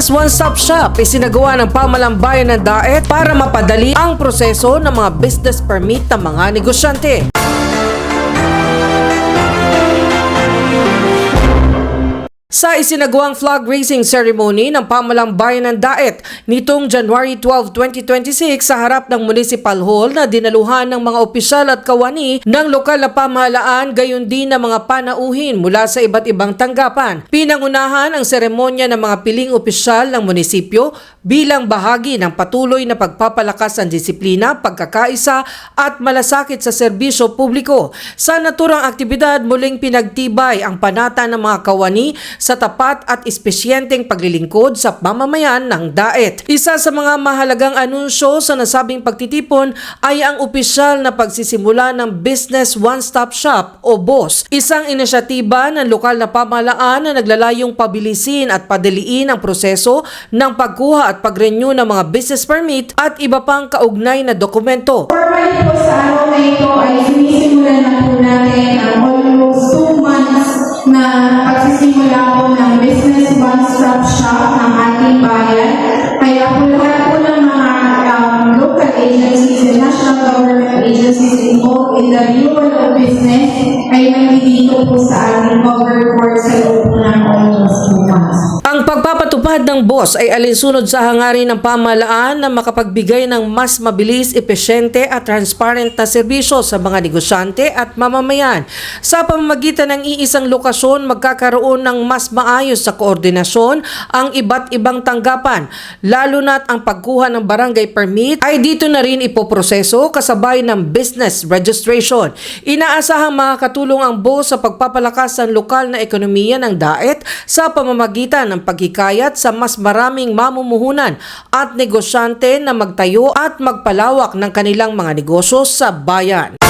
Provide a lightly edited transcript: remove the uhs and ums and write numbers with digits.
Business One-Stop Shop isinagawa ng pamahalang bayan ng Daet para mapadali ang proseso ng mga business permit ng mga negosyante. Sa isinagawang flag raising ceremony ng pamahalang bayan ng Daet nitong January 12, 2026 sa harap ng Municipal Hall na dinaluhan ng mga opisyal at kawani ng lokal na pamahalaan gayon din ng mga panauhin mula sa iba't ibang tanggapan. Pinangunahan ang seremonya ng mga piling opisyal ng munisipyo bilang bahagi ng patuloy na pagpapalakas ng disiplina, pagkakaisa at malasakit sa serbisyo publiko. Sa naturang aktibidad, muling pinagtibay ang panata ng mga kawani sa tapat at espesyenteng paglilingkod sa mamamayan ng Daet. Isa sa mga mahalagang anunsyo sa nasabing pagtitipon ay ang opisyal na pagsisimula ng Business One-Stop Shop o BOSS, isang inisyatiba ng lokal na pamahalaan na naglalayong pabilisin at padaliin ang proseso ng pagkuha at pag-renew ng mga business permit at iba pang kaugnay na dokumento. Formally po sa araw na ito ay sinisimulan na po natin ang almost 2 months na pagsisimula po ng Business One-Stop Shop ng ating bayan. Kaya po lahat po ng mga local agencies and national government agencies involved in the renewal of business ay nandito po sa ating covered court sa loob po ng almost 2 months. Ang pagpapatupad ng BOSS ay alinsunod sa hangarin ng pamahalaan na makapagbigay ng mas mabilis, epesyente at transparent na serbisyo sa mga negosyante at mamamayan. Sa pamamagitan ng iisang lokasyon, magkakaroon ng mas maayos sa koordinasyon ang iba't ibang tanggapan, lalo na't ang pagkuha ng barangay permit ay dito na rin ipoproseso kasabay ng business registration. Inaasahang makakatulong ang BOSS sa pagpapalakas ng lokal na ekonomiya ng Daet sa pamamagitan ng paghikayat sa mas maraming mamumuhunan at negosyante na magtayo at magpalawak ng kanilang mga negosyo sa bayan.